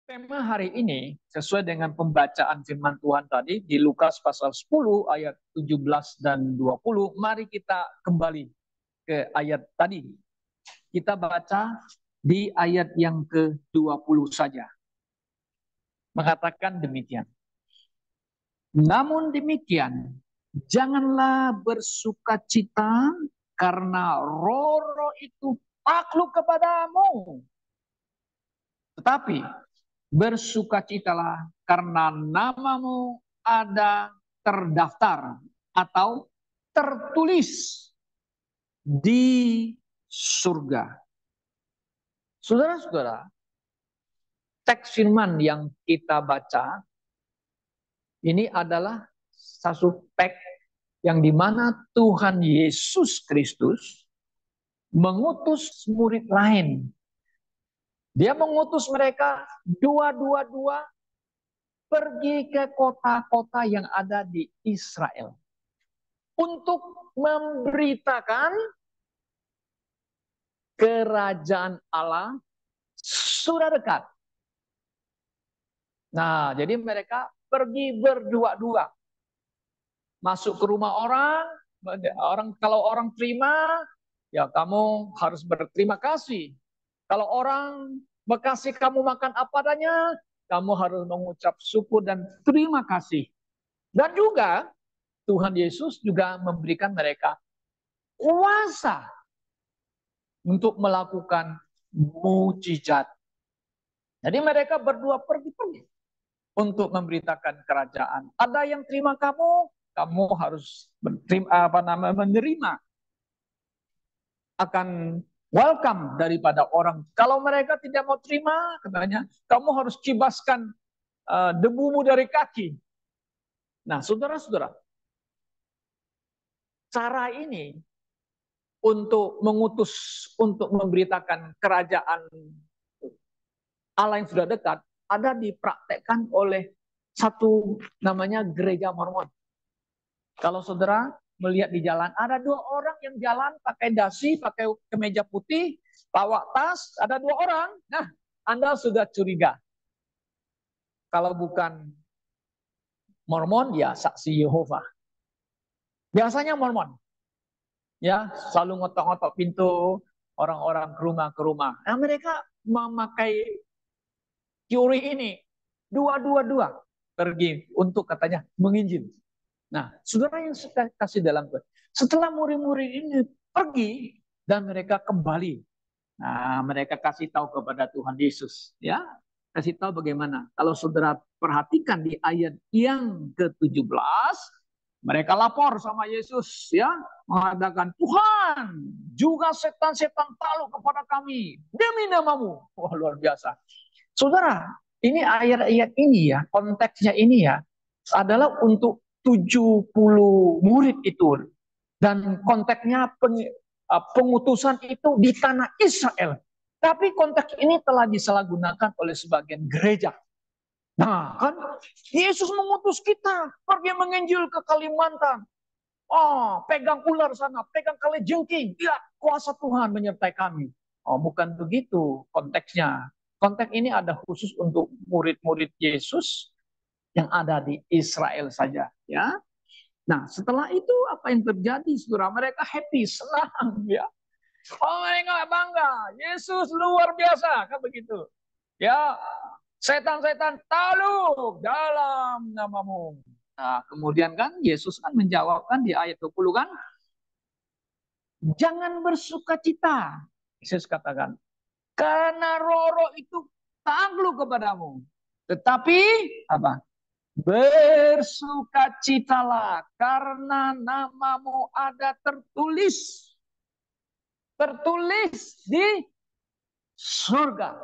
Tema hari ini sesuai dengan pembacaan firman Tuhan tadi di Lukas pasal 10 ayat 17 dan 20. Mari kita kembali ke ayat tadi. Kita baca di ayat yang ke-20 saja. Mengatakan demikian. Namun demikian, janganlah bersukacita karena roh-roh itu takluk kepadamu. Tetapi bersukacitalah karena namamu ada terdaftar atau tertulis di surga. Saudara-saudara, teks firman yang kita baca ini adalah satu teks yang dimana Tuhan Yesus Kristus mengutus murid lain. Dia mengutus mereka dua pergi ke kota-kota yang ada di Israel untuk memberitakan kerajaan Allah sudah dekat. Nah, jadi mereka pergi berdua-dua. Masuk ke rumah orang kalau orang terima, ya kamu harus berterima kasih. Kalau orang bekasih kamu makan apa adanya, kamu harus mengucap syukur dan terima kasih. Dan juga Tuhan Yesus juga memberikan mereka kuasa untuk melakukan mujizat. Jadi mereka berdua pergi untuk memberitakan kerajaan. Ada yang terima kamu harus menerima akan welcome daripada orang. Kalau mereka tidak mau terima, katanya, kamu harus kibaskan debumu dari kaki. Nah, saudara-saudara, cara ini untuk mengutus, untuk memberitakan kerajaan Allah yang sudah dekat, ada dipraktekkan oleh satu namanya gereja Mormon. Kalau saudara melihat di jalan, ada dua orang yang jalan pakai dasi, pakai kemeja putih, bawa tas, ada dua orang. Nah, Anda sudah curiga. Kalau bukan Mormon, ya saksi Yehova. Biasanya Mormon. Ya, selalu ngotok-ngotok pintu orang-orang ke rumah. Nah, mereka memakai teori ini. Dua pergi untuk katanya menginjil. Nah, saudara yang suka kasih dalam Tuhan. Setelah murid-murid ini pergi dan mereka kembali. Nah, mereka kasih tahu kepada Tuhan Yesus. Ya, kasih tahu bagaimana. Kalau saudara perhatikan di ayat yang ke-17, mereka lapor sama Yesus, ya, mengatakan, Tuhan, juga setan-setan takluk kepada kami demi namamu. Wah, luar biasa. Saudara, ini ayat-ayat ini ya, konteksnya ini ya, adalah untuk 70 murid itu. Dan konteksnya pengutusan itu di tanah Israel. Tapi konteks ini telah disalahgunakan oleh sebagian gereja. Nah, kan Yesus mengutus kita pergi menginjil ke Kalimantan. Oh, pegang ular sana, pegang kalajengking. Ya, kuasa Tuhan menyertai kami. Oh, bukan begitu konteksnya. Konteks ini ada khusus untuk murid-murid Yesus yang ada di Israel saja, ya. Nah, setelah itu apa yang terjadi? Saudara, mereka happy, senang, ya. Oh, mereka bangga. Yesus luar biasa, kan begitu. Ya, setan-setan takluk dalam namamu. Nah, kemudian kan Yesus kan menjawabkan di ayat 20 kan, jangan bersukacita. Yesus katakan, karena roh-roh itu takluk kepadamu. Tetapi apa? Bersukacitalah karena namamu ada tertulis di surga.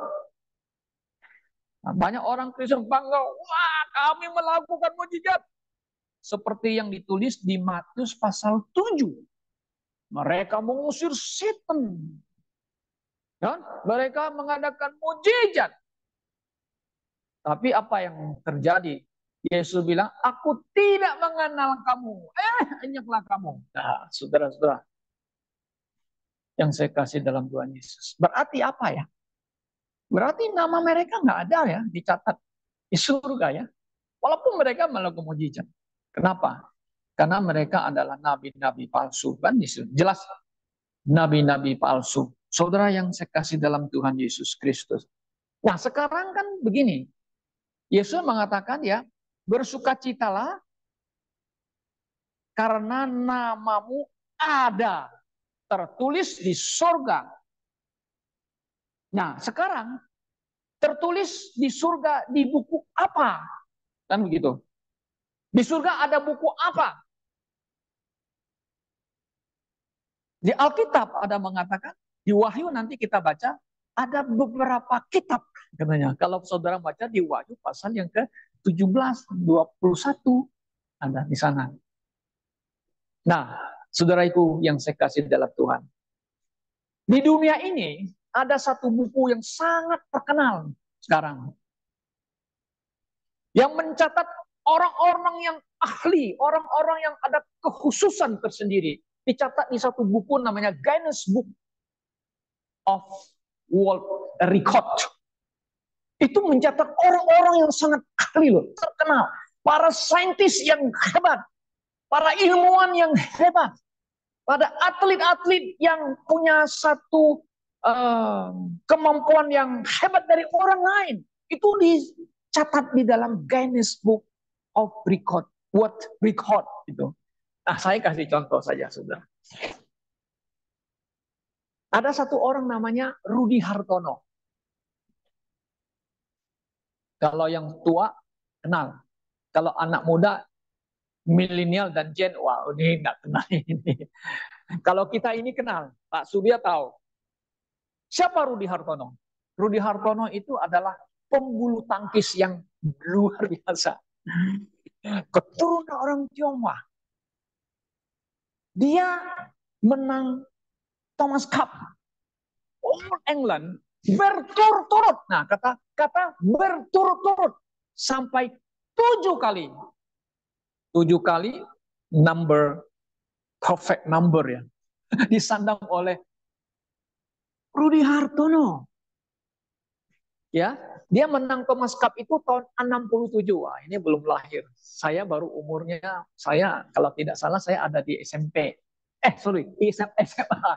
Nah, banyak orang Kristen bangga, wah kami melakukan mujizat. Seperti yang ditulis di Matius pasal 7. Mereka mengusir setan. Ya, mereka mengadakan mujizat. Tapi apa yang terjadi? Yesus bilang, aku tidak mengenal kamu. Enyaklah kamu. Nah, saudara-saudara yang saya kasih dalam Tuhan Yesus. Berarti apa ya? Berarti nama mereka nggak ada ya dicatat di surga ya. Walaupun mereka melakukan mujizat. Kenapa? Karena mereka adalah nabi-nabi palsu. Kan jelas nabi-nabi palsu. Saudara yang saya kasih dalam Tuhan Yesus Kristus. Nah sekarang kan begini. Yesus mengatakan ya, bersukacitalah karena namamu ada tertulis di surga. Nah sekarang tertulis di surga di buku apa? Kan begitu. Di surga ada buku apa? Di Alkitab ada mengatakan, di Wahyu nanti kita baca, ada beberapa kitab katanya. Kalau saudara baca di Wahyu pasal yang ke-17, 21 ada di sana. Nah, saudaraku yang saya kasih dalam Tuhan. Di dunia ini ada satu buku yang sangat terkenal sekarang. Yang mencatat orang-orang yang ahli, orang-orang yang ada kekhususan tersendiri. Dicatat di satu buku namanya Guinness Book of World Record. Itu mencatat orang-orang yang sangat ahli loh, terkenal. Para saintis yang hebat, para ilmuwan yang hebat, pada atlet-atlet yang punya satu kemampuan yang hebat dari orang lain. Itu dicatat di dalam Guinness Book of Record, World Record itu. Nah, saya kasih contoh saja, saudara. Ada satu orang namanya Rudi Hartono. Kalau yang tua, kenal. Kalau anak muda, milenial dan Gen, wah ini nggak kenal ini. Kalau kita ini kenal, Pak Surya tahu. Siapa Rudi Hartono? Rudi Hartono itu adalah pembulu tangkis yang luar biasa. Keturunan orang Tionghoa. Dia menang Thomas Cup All England berturut-turut. Nah, kata berturut-turut sampai 7 kali. 7 kali number perfect number ya. Disandang oleh Rudi Hartono. Ya, dia menang Thomas Cup itu tahun 67. Wah, ini belum lahir. Saya baru umurnya, saya kalau tidak salah saya ada di SMP. Di SMA.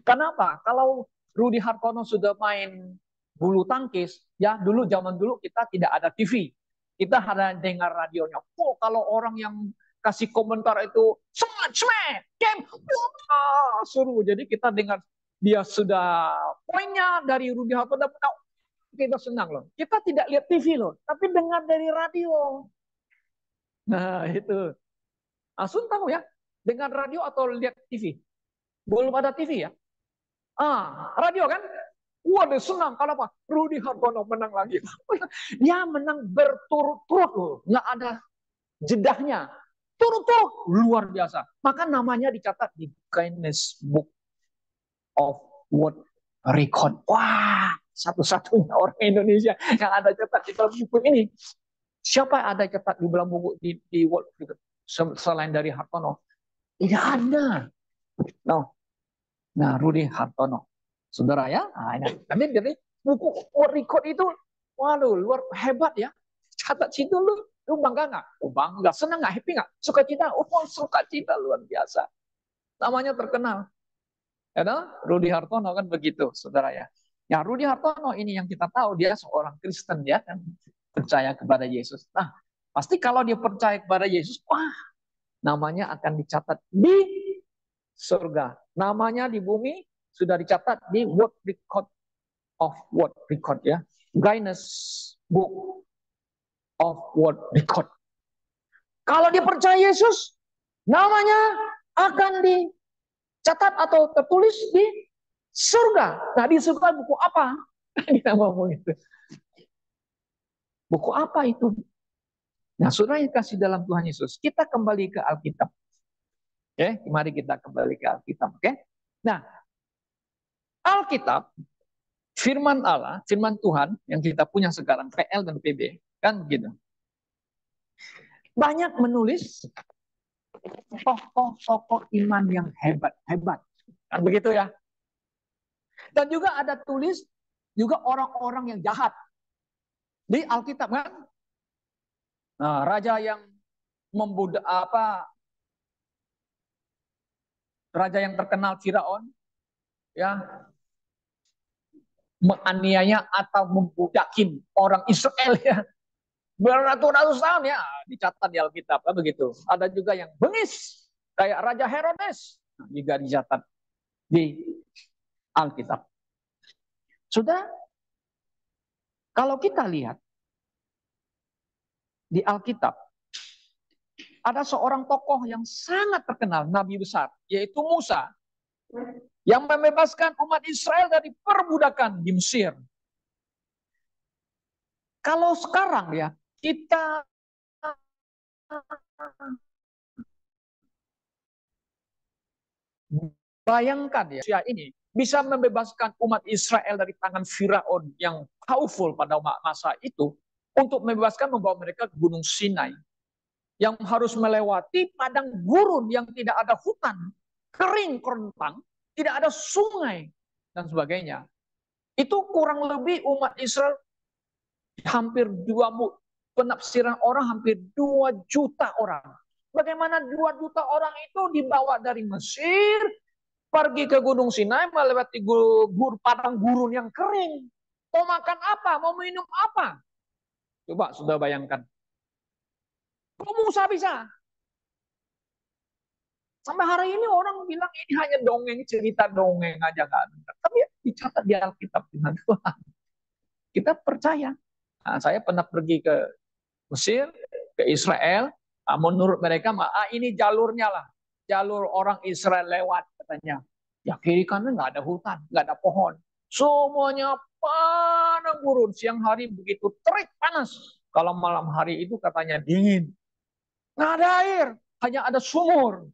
Kenapa? Kalau Rudi Hartono sudah main bulu tangkis, ya dulu zaman dulu kita tidak ada TV. Kita hanya dengar radionya. Oh, kalau orang yang kasih komentar itu smash, game, suruh. Jadi kita dengar dia sudah poinnya dari Rudi Hartono, kita senang loh. Kita tidak lihat TV loh, tapi dengar dari radio. Nah itu. Asun tahu ya, dengar radio atau lihat TV? Belum ada TV ya? Radio kan? Waduh senang, kenapa? Rudi Hartono menang lagi. Dia menang berturut-turut loh, nggak ada jedahnya. Turut-turut, luar biasa. Maka namanya dicatat di Guinness Book of World Record. Wah, satu-satunya orang Indonesia yang ada cetak di dalam buku ini. Siapa yang ada cetak di dalam buku di World Record selain dari Hartono? Tidak ada. No. Nah, Rudi Hartono. Saudara ya, nanti dari buku World Record itu, waduh, luar hebat ya. Catat situ lu bangga nggak? Oh, bangga, senang nggak, happy nggak? Sukacita, oh sukacita luar biasa. Namanya terkenal. Ya, Rudi Hartono kan begitu, saudara ya. Ya, Rudi Hartono ini yang kita tahu dia seorang Kristen ya kan, percaya kepada Yesus. Nah, pasti kalau dia percaya kepada Yesus, wah, namanya akan dicatat di surga. Namanya di bumi sudah dicatat di World Record of World Record ya. Guinness Book of World Record. Kalau dia percaya Yesus, namanya akan dicatat atau tertulis di surga. Nah, di surga buku apa? Kita ngomong itu. Buku apa itu? Nah, saudara yang kasih dalam Tuhan Yesus, kita kembali ke Alkitab. Oke, mari kita kembali ke Alkitab. Oke. Nah, Alkitab, firman Allah, firman Tuhan yang kita punya sekarang, PL dan PB, kan begitu. Banyak menulis tokoh-tokoh iman yang hebat-hebat. Kan begitu ya. Dan juga ada tulis juga orang-orang yang jahat. Di Alkitab kan, nah, raja yang raja yang terkenal Firaun, ya, menganiaya atau membudakin orang Israel, ya, beratus-ratus tahun, ya, dicatat di Alkitab, kan begitu. Ada juga yang bengis kayak Raja Herodes, juga dicatat di Alkitab. Sudah, kalau kita lihat di Alkitab, ada seorang tokoh yang sangat terkenal, nabi besar, yaitu Musa, yang membebaskan umat Israel dari perbudakan di Mesir. Kalau sekarang, ya, kita bayangkan, ya, ini bisa membebaskan umat Israel dari tangan Firaun yang powerful pada masa itu, untuk membebaskan, membawa mereka ke Gunung Sinai, yang harus melewati padang gurun yang tidak ada hutan, kering kerontang, tidak ada sungai, dan sebagainya. Itu kurang lebih umat Israel hampir penafsiran orang hampir 2 juta orang. Bagaimana 2 juta orang itu dibawa dari Mesir, pergi ke Gunung Sinai, melewati padang gurun yang kering. Mau makan apa? Mau minum apa? Coba sudah bayangkan. Kok Musa bisa? Sampai hari ini orang bilang ini hanya dongeng, cerita dongeng aja kan. Tapi dicatat di Alkitab dengan Tuhan. Kita percaya. Nah, saya pernah pergi ke Mesir, ke Israel. Nah, menurut mereka, ini jalurnya lah. Jalur orang Israel lewat, katanya. Ya, kiri kanan nggak ada hutan, nggak ada pohon. Semuanya padang gurun. Siang hari begitu terik panas. Kalau malam hari itu katanya dingin. Nggak ada air, hanya ada sumur.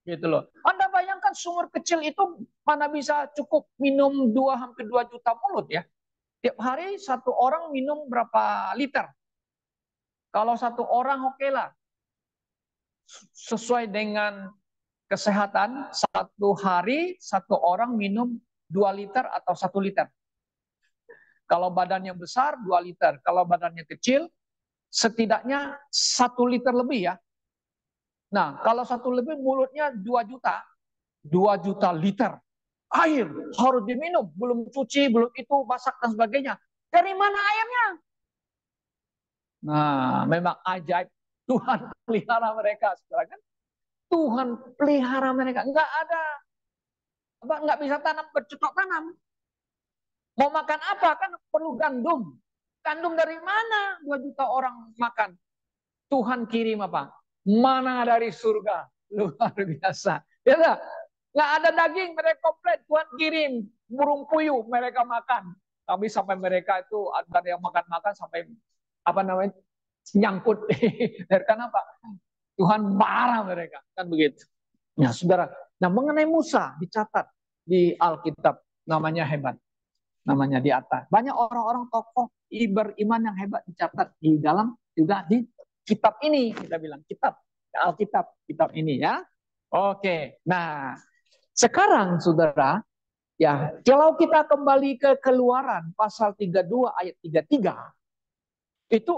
Gitu loh. Anda bayangkan sumur kecil itu mana bisa cukup minum hampir 2 juta mulut, ya. Tiap hari satu orang minum berapa liter? Kalau satu orang oke lah. Sesuai dengan kesehatan, satu hari satu orang minum 2 liter atau 1 liter. Kalau badannya besar 2 liter, kalau badannya kecil setidaknya 1 liter lebih, ya. Nah, kalau 1 lebih mulutnya 2 juta, 2 juta liter air harus diminum, belum cuci, belum itu masak dan sebagainya. Dari mana airnya? Nah, memang ajaib, Tuhan pelihara mereka, saudara, kan? Tuhan pelihara mereka, nggak bisa bercocok tanam. Mau makan apa? Kan perlu gandum. Gandum dari mana 2 juta orang makan? Tuhan kirim apa? Mana dari surga. Luar biasa. Ya, nggak ada daging, mereka komplit. Tuhan kirim burung puyuh, mereka makan. Tapi sampai mereka itu ada yang makan-makan sampai apa namanya, nyangkut. Karena apa? Tuhan marah mereka, kan begitu. Ya, saudara. Nah, mengenai Musa dicatat di Alkitab, namanya hebat. Namanya di atas. Banyak orang-orang tokoh beriman yang hebat dicatat di dalam juga di kitab ini, kita bilang kitab Alkitab, kitab ini, ya. Oke. Nah, sekarang saudara, ya, kalau kita kembali ke Keluaran pasal 32 ayat 33, itu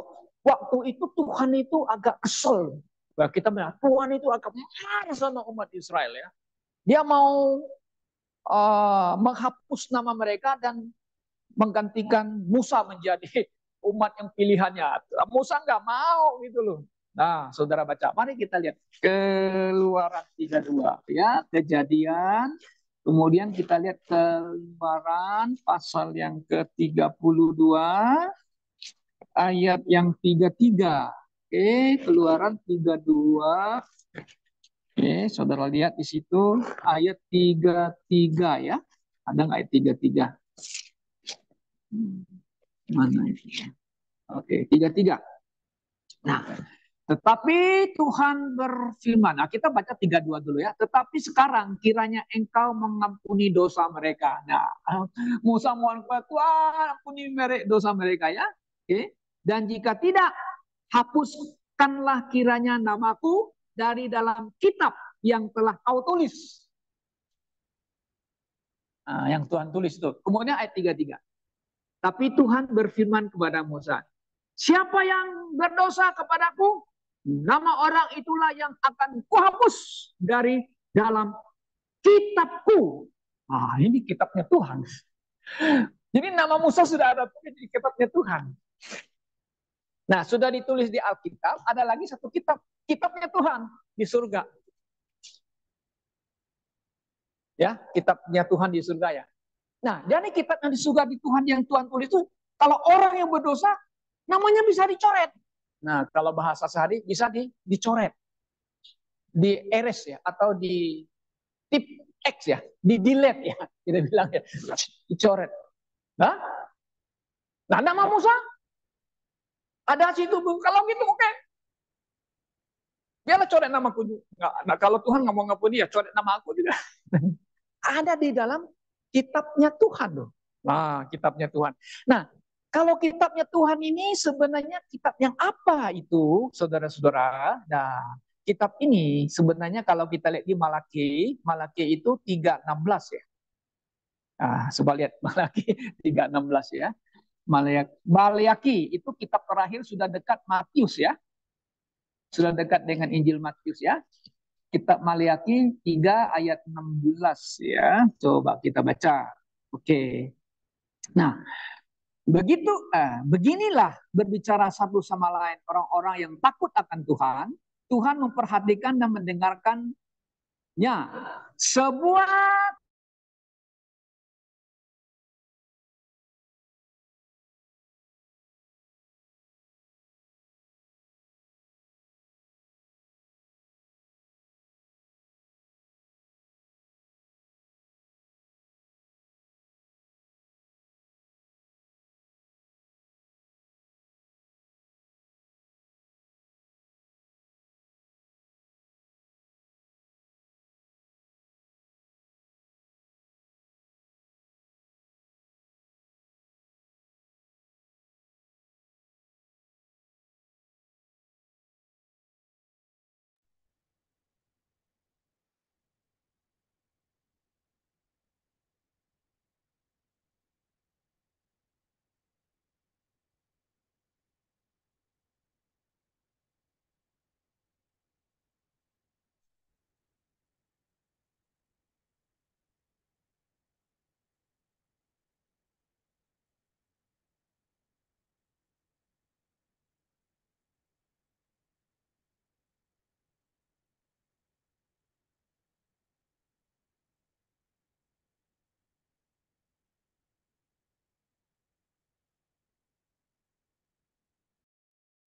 waktu itu Tuhan itu agak kesel. Nah, kita bilang Tuhan itu agak marah sama umat Israel, ya. Dia mau menghapus nama mereka dan menggantikan Musa menjadi umat yang pilihannya. Musa nggak mau gitu loh. Nah, saudara baca, mari kita lihat Keluaran 32, ya, Kejadian. Kemudian kita lihat Keluaran pasal yang ke-32 ayat yang 33. Oke, Keluaran 32. Oke, saudara lihat di situ ayat 33, ya. Ada nggak ayat 33? Mana itu? Oke, 33. Nah, tetapi Tuhan berfirman. Nah, kita baca 32 dulu, ya. Tetapi sekarang kiranya engkau mengampuni dosa mereka. Nah, Musa mohon kepada Tuhan, ampuni dosa mereka, ya. Oke. Dan jika tidak, hapuskanlah kiranya namaku dari dalam kitab yang telah kau tulis. Nah, yang Tuhan tulis itu. Kemudian ayat 33. Tapi Tuhan berfirman kepada Musa, siapa yang berdosa kepadaku, nama orang itulah yang akan kuhapus dari dalam kitabku. Ah, ini kitabnya Tuhan. Jadi nama Musa sudah ada di kitabnya Tuhan. Nah, sudah ditulis di Alkitab, ada lagi satu kitab, kitabnya Tuhan di surga. Ya, kitabnya Tuhan di surga ya. Nah, jadi kitabnya di surga di Tuhan yang Tuhan tulis itu, kalau orang yang berdosa, namanya bisa dicoret. Nah, kalau bahasa sehari bisa dicoret, di erase ya, atau di tip X ya, di delete ya, kita bilang ya, dicoret. Nah, nama Musa ada situ, kalau gitu oke. Biarlah coret namaku juga. Nah, kalau Tuhan nggak mau ngampuni ya coret nama aku juga. Ada di dalam kitabnya Tuhan loh. Nah, kitabnya Tuhan. Nah, kalau kitabnya Tuhan ini sebenarnya kitab yang apa itu, saudara-saudara? Nah, kitab ini sebenarnya kalau kita lihat di Malaki itu 3:16 ya. Nah, coba lihat Malaki 3:16 ya. Maleaki itu kitab terakhir sudah dekat Matius ya. Sudah dekat dengan Injil Matius ya. Kitab Maleaki 3 ayat 16 ya. Coba kita baca. Oke. Nah, beginilah berbicara satu sama lain orang-orang yang takut akan Tuhan. Tuhan memperhatikan dan mendengarkannya. Sebuah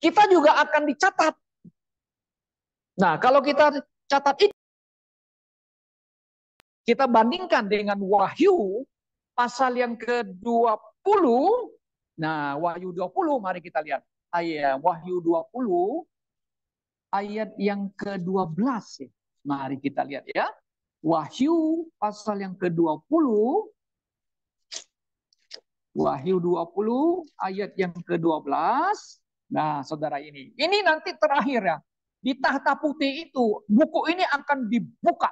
kita juga akan dicatat. Nah, kalau kita catat itu, kita bandingkan dengan Wahyu pasal yang ke-20. Nah, Wahyu 20, mari kita lihat. Ayat Wahyu 20 ayat yang ke-12 ya. Mari kita lihat ya. Wahyu pasal yang ke-20. Wahyu 20 ayat yang ke-12. Nah, saudara ini nanti terakhir ya. Di tahta putih itu, buku ini akan dibuka.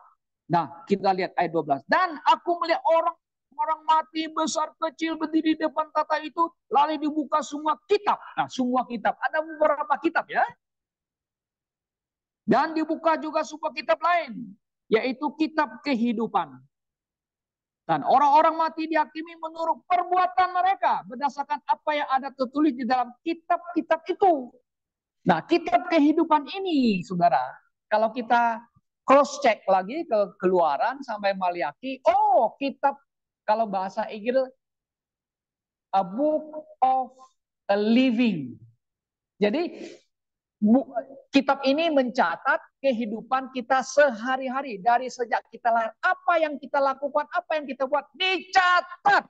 Nah, kita lihat ayat 12. Dan aku melihat orang mati besar kecil berdiri di depan tahta itu, lalu dibuka semua kitab. Nah, semua kitab. Ada beberapa kitab ya. Dan dibuka juga sebuah kitab lain, yaitu kitab kehidupan. Dan orang-orang mati dihakimi menurut perbuatan mereka berdasarkan apa yang ada tertulis di dalam kitab-kitab itu. Nah, kitab kehidupan ini, saudara, kalau kita cross check lagi ke Keluaran sampai Maliaki, oh, kitab kalau bahasa Inggris a book of a living. Jadi kitab ini mencatat kehidupan kita sehari-hari dari sejak kita lahir. Apa yang kita lakukan, apa yang kita buat, dicatat.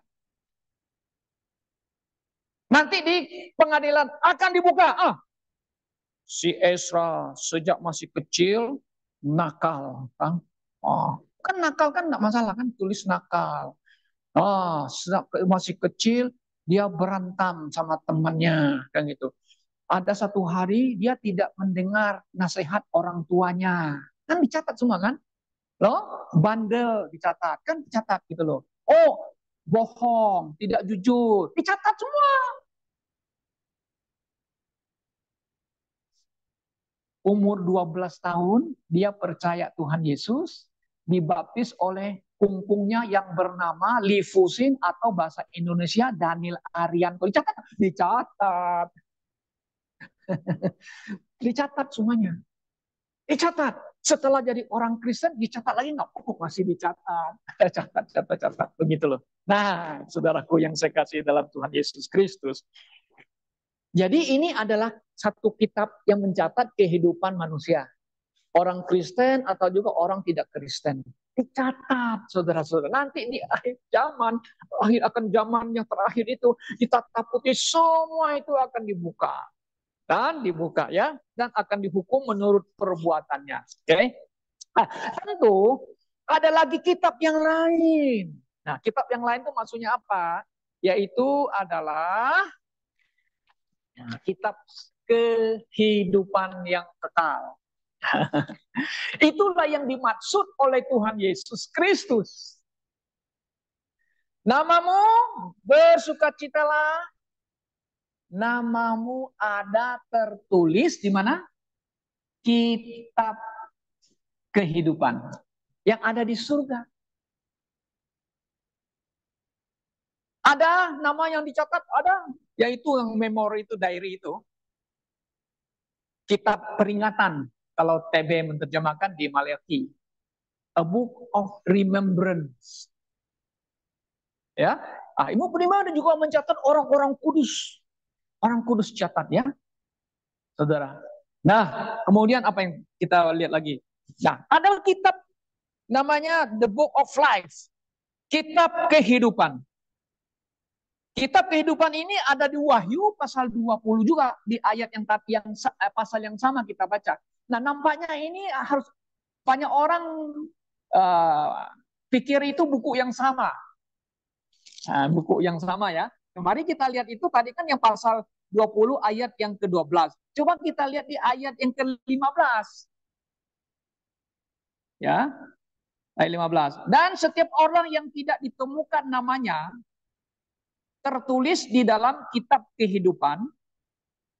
Nanti di pengadilan akan dibuka. Si Ezra sejak masih kecil nakal, kan? Kan nakal kan nggak masalah kan, tulis nakal. Sejak masih kecil dia berantem sama temannya, kan gitu. Ada satu hari dia tidak mendengar nasihat orang tuanya. Kan dicatat semua kan? Loh, bandel dicatat, kan dicatat gitu loh. Oh, bohong, tidak jujur. Dicatat semua. Umur 12 tahun, dia percaya Tuhan Yesus, dibaptis oleh kungkungnya yang bernama Lifusin atau bahasa Indonesia Daniel Arianto. Dicatat, dicatat, dicatat semuanya. Dicatat. Setelah jadi orang Kristen, dicatat lagi nggak? Oh, masih dicatat. Catat, catat, catat. Begitu loh. Nah, saudaraku yang saya kasih dalam Tuhan Yesus Kristus. Jadi ini adalah satu kitab yang mencatat kehidupan manusia. Orang Kristen atau juga orang tidak Kristen. Dicatat, saudara-saudara. Nanti di akhir zaman, akan zaman yang terakhir itu, ditatap putih, semua itu akan dibuka. Dan dibuka ya, dan akan dihukum menurut perbuatannya. Oke? Nah, tentu ada lagi kitab yang lain. Nah, kitab yang lain itu maksudnya apa? Yaitu adalah kitab kehidupan yang kekal. Itulah yang dimaksud oleh Tuhan Yesus Kristus. Namamu bersukacitalah. Namamu ada tertulis di mana? Kitab kehidupan yang ada di surga. Ada nama yang dicatat, ada, yaitu yang memori itu, diary itu. Kitab peringatan, kalau TB menerjemahkan di Maleakhi. A book of remembrance. Ya, Ibu Prima juga mencatat orang-orang kudus. Orang kudus catat ya, saudara. Nah, kemudian apa yang kita lihat lagi? Nah, ada kitab namanya The Book of Life. Kitab kehidupan. Kitab kehidupan ini ada di Wahyu pasal 20 juga, di ayat yang pasal yang sama kita baca. Nah, nampaknya ini harus banyak orang pikir itu buku yang sama. Nah, buku yang sama ya. Mari kita lihat itu tadi kan yang pasal 20 ayat yang ke-12. Coba kita lihat di ayat yang ke-15. Ya, ayat 15. Dan setiap orang yang tidak ditemukan namanya tertulis di dalam kitab kehidupan,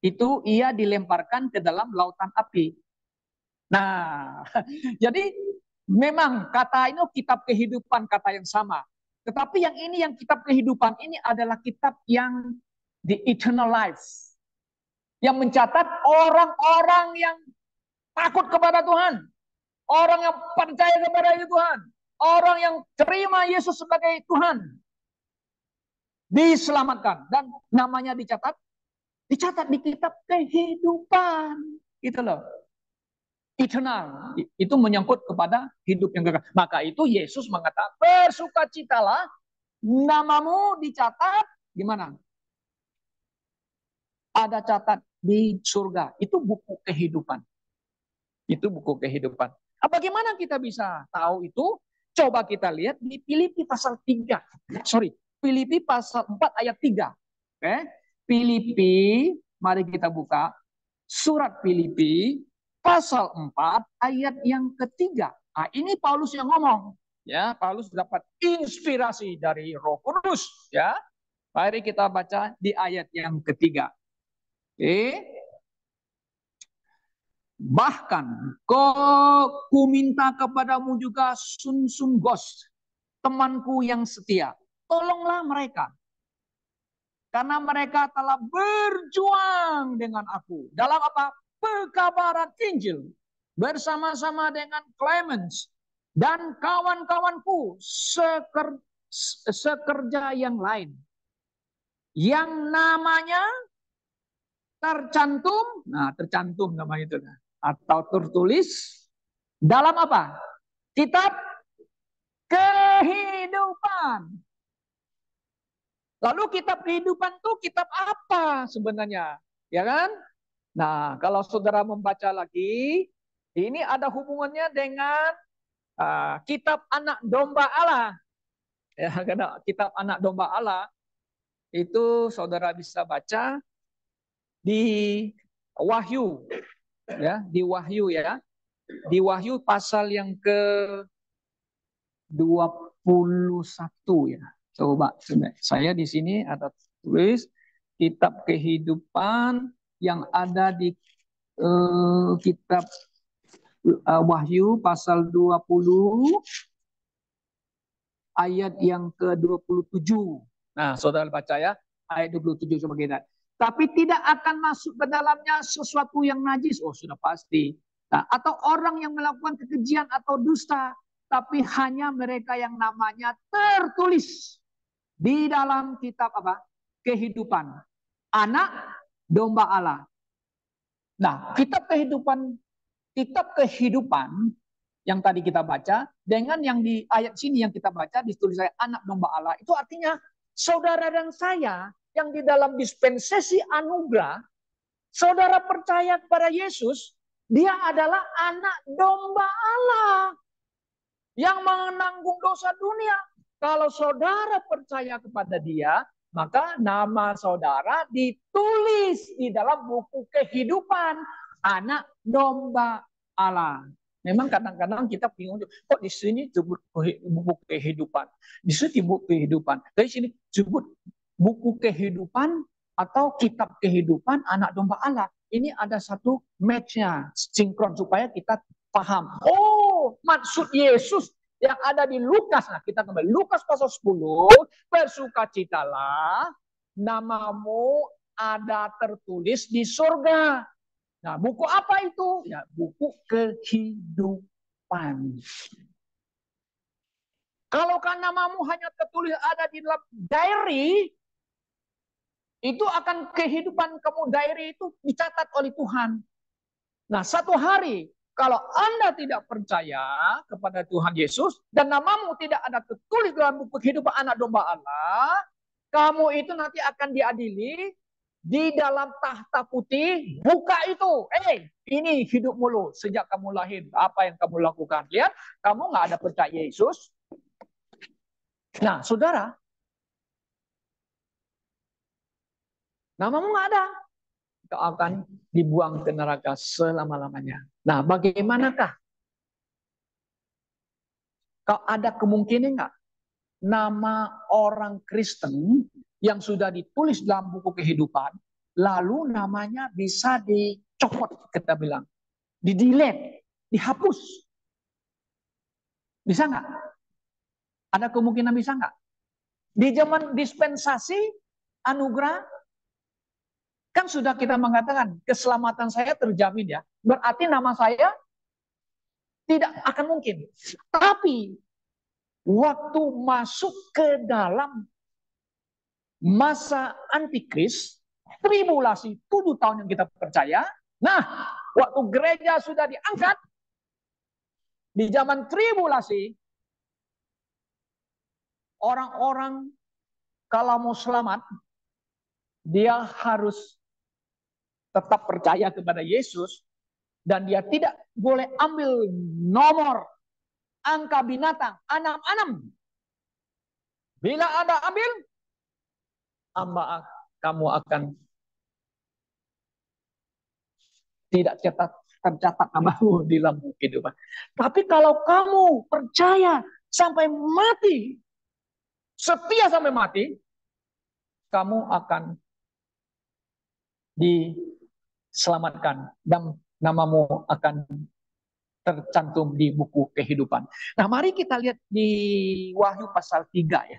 itu ia dilemparkan ke dalam lautan api. Nah, jadi memang kata ini kitab kehidupan, kata yang sama. Tetapi yang ini, yang kitab kehidupan ini adalah kitab yang the eternal life. Yang mencatat orang-orang yang takut kepada Tuhan. Orang yang percaya kepada Tuhan. Orang yang terima Yesus sebagai Tuhan. Diselamatkan. Dan namanya dicatat. Dicatat di kitab kehidupan. Gitu loh. Eternal. Itu menyangkut kepada hidup yang kekal. Maka itu Yesus mengatakan, bersukacitalah, namamu dicatat, gimana? Ada catat di surga. Itu buku kehidupan. Itu buku kehidupan. Bagaimana kita bisa tahu itu? Coba kita lihat di Filipi pasal 3. Sorry, Filipi pasal 4 ayat 3. Oke? Filipi, mari kita buka. Surat Filipi pasal 4 ayat yang ketiga. Nah, ini Paulus yang ngomong. Ya, Paulus dapat inspirasi dari Roh Kudus. Ya, mari kita baca di ayat yang ketiga. Oke. Bahkan ku minta kepadamu juga Sun Gos, temanku yang setia. Tolonglah mereka. Karena mereka telah berjuang dengan aku. Dalam apa? Pekabaran Injil. Bersama-sama dengan Clemens dan kawan-kawanku sekerja yang lain. Yang namanya tercantum, tercantum nama itu. Atau tertulis dalam apa? Kitab kehidupan. Lalu kitab kehidupan itu kitab apa sebenarnya? Ya kan? Nah, kalau saudara membaca lagi, ini ada hubungannya dengan kitab anak domba Allah. Ya, karena kitab anak domba Allah itu saudara bisa baca di Wahyu. Ya, di Wahyu ya. Di Wahyu pasal yang ke 21 ya. Coba, saya di sini ada tulis kitab kehidupan yang ada di kitab Wahyu pasal 20 ayat yang ke-27. Nah, saudara baca ya, ayat 27 coba kita. Tapi tidak akan masuk ke dalamnya sesuatu yang najis. Oh, sudah pasti. Nah, atau orang yang melakukan kekejian atau dusta, tapi hanya mereka yang namanya tertulis di dalam kitab apa? Kehidupan. Anak domba Allah. Nah, kitab kehidupan yang tadi kita baca dengan yang di ayat sini yang kita baca ditulis saya anak domba Allah, itu artinya saudara dan saya yang di dalam dispensasi anugerah, saudara percaya kepada Yesus, dia adalah anak domba Allah yang menanggung dosa dunia. Kalau saudara percaya kepada dia, maka nama saudara ditulis di dalam buku kehidupan anak domba Allah. Memang kadang-kadang kita bingung, kok di sini disebut buku kehidupan, di sini buku kehidupan, dari sini disebut buku kehidupan atau kitab kehidupan anak domba Allah. Ini ada satu match-nya, sinkron supaya kita paham. Oh, maksud Yesus yang ada di Lukas. Nah, kita kembali Lukas pasal 10, bersukacitalah, namamu ada tertulis di surga. Nah, buku apa itu? Ya, buku kehidupan. Kalau kan namamu hanya tertulis ada di dalam diary, itu akan kehidupan kamu diary itu dicatat oleh Tuhan. Nah, satu hari kalau Anda tidak percaya kepada Tuhan Yesus dan namamu tidak ada tertulis dalam buku kehidupan anak domba Allah, kamu itu nanti akan diadili di dalam tahta putih. Buka itu. Ini hidupmu lo sejak kamu lahir. Apa yang kamu lakukan? Lihat, kamu nggak ada percaya Yesus. Nah, saudara, namamu nggak ada. Kau akan dibuang ke neraka selama-lamanya. Nah, bagaimanakah? Kau ada kemungkinan nggak nama orang Kristen yang sudah ditulis dalam buku kehidupan, lalu namanya bisa dicopot, kita bilang, di-delete, dihapus. Bisa nggak? Ada kemungkinan bisa nggak? Di zaman dispensasi anugerah, kan sudah kita mengatakan, keselamatan saya terjamin ya. Berarti nama saya tidak akan mungkin. Tapi, waktu masuk ke dalam masa antikris, tribulasi 7 tahun yang kita percaya. Nah, waktu gereja sudah diangkat, di zaman tribulasi, orang-orang kalau mau selamat, dia harus tetap percaya kepada Yesus, dan dia tidak boleh ambil nomor angka binatang 66. Bila Anda ambil, kamu akan tidak tercatat namamu di dalam buku kehidupan. Tapi kalau kamu percaya sampai mati, setia sampai mati, kamu akan diselamatkan dan namamu akan tercantum di buku kehidupan. Nah, mari kita lihat di Wahyu pasal 3 ya.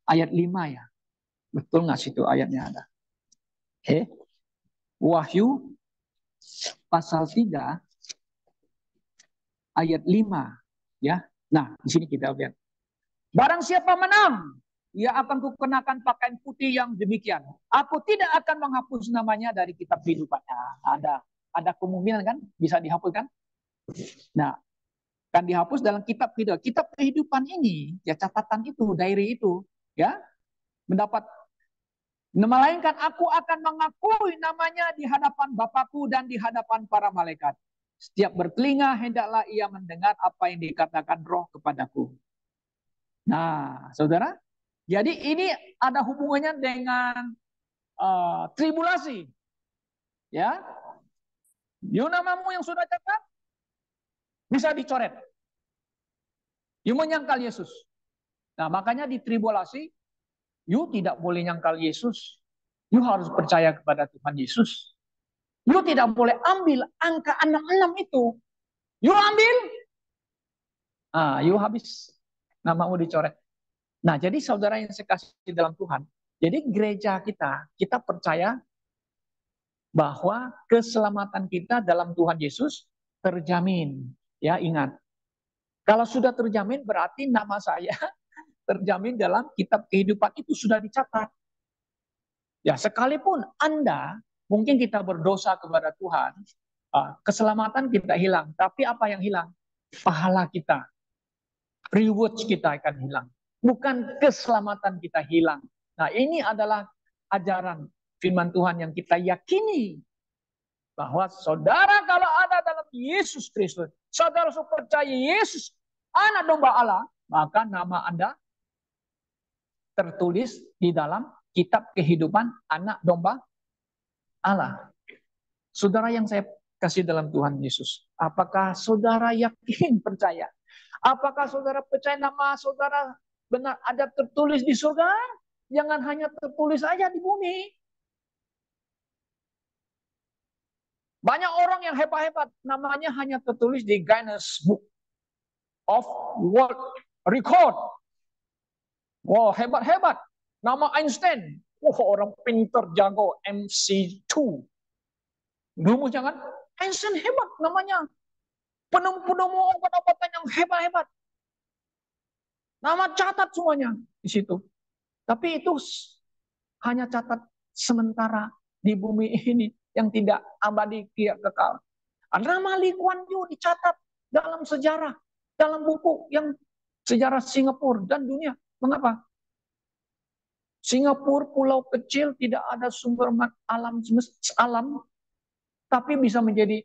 Ayat 5 ya. Betul nggak situ ayatnya ada? Wahyu pasal 3 ayat 5 ya. Nah, di sini kita lihat. Barang siapa menang, ia akan kukenakan pakaian putih yang demikian. Aku tidak akan menghapus namanya dari kitab kehidupannya. Ada kemungkinan kan bisa dihapus kan? Nah, kan dihapus dalam kitab kehidupan. Kitab kehidupan ini, ya catatan itu, diary itu, ya mendapat. Melainkan aku akan mengakui namanya di hadapan Bapakku dan di hadapan para malaikat. Setiap bertelinga hendaklah ia mendengar apa yang dikatakan Roh kepadaku. Nah, saudara, jadi ini ada hubungannya dengan tribulasi. Ya, namamu yang sudah catat bisa dicoret. You menyangkal Yesus. Nah, makanya di tribulasi, you tidak boleh nyangkal Yesus. You harus percaya kepada Tuhan Yesus. You tidak boleh ambil angka 66 itu. You ambil, you habis. Namamu dicoret. Nah, jadi saudara yang saya kasih dalam Tuhan. Jadi gereja kita percaya bahwa keselamatan kita dalam Tuhan Yesus terjamin. Ya, ingat. Kalau sudah terjamin berarti nama saya terjamin dalam kitab kehidupan itu sudah dicatat. Ya, sekalipun Anda mungkin kita berdosa kepada Tuhan, keselamatan kita hilang, tapi apa yang hilang? Pahala kita, rewards kita akan hilang. Bukan keselamatan kita hilang. Nah, ini adalah ajaran firman Tuhan yang kita yakini bahwa saudara kalau ada dalam Yesus Kristus, saudara percaya Yesus anak domba Allah, maka nama Anda tertulis di dalam kitab kehidupan anak domba Allah. Saudara yang saya kasih dalam Tuhan Yesus, apakah saudara yakin percaya? Apakah saudara percaya nama saudara benar ada tertulis di surga? Jangan hanya tertulis aja di bumi. Banyak orang yang hebat-hebat, namanya hanya tertulis di Guinness Book of World Record. Wow, hebat-hebat. Nama Einstein. Orang pinter, jago, MC2. Rumus jangan. Einstein hebat namanya. Penemu obat-obatan yang hebat-hebat. Nama catat semuanya di situ. Tapi itu hanya catat sementara di bumi ini yang tidak abadi kekal. Nama Lee Kuan Yew dicatat dalam sejarah, dalam buku yang sejarah Singapura dan dunia. Mengapa? Singapura pulau kecil, tidak ada sumber alam, tapi bisa menjadi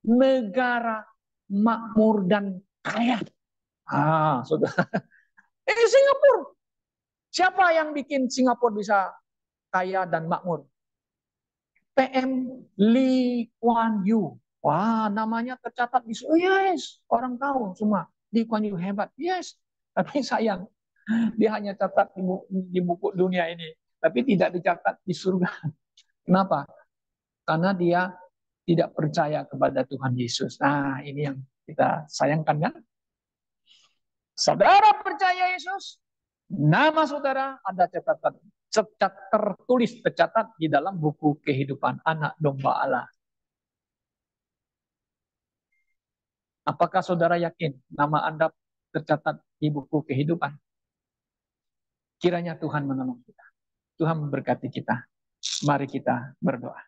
negara makmur dan kaya. Saudara. Ini Singapura. Siapa yang bikin Singapura bisa kaya dan makmur? PM Lee Kuan Yew. Wah, namanya tercatat di yes, orang tahu semua. Lee Kuan Yew hebat. Yes. Tapi sayang, dia hanya catat di buku dunia ini, tapi tidak dicatat di surga. Kenapa? Karena dia tidak percaya kepada Tuhan Yesus. Nah, ini yang kita sayangkan kan? Saudara percaya Yesus, nama saudara ada catatan tercatat di dalam buku kehidupan anak domba Allah. Apakah saudara yakin nama Anda tercatat di buku kehidupan? Kiranya Tuhan menolong kita. Tuhan memberkati kita. Mari kita berdoa.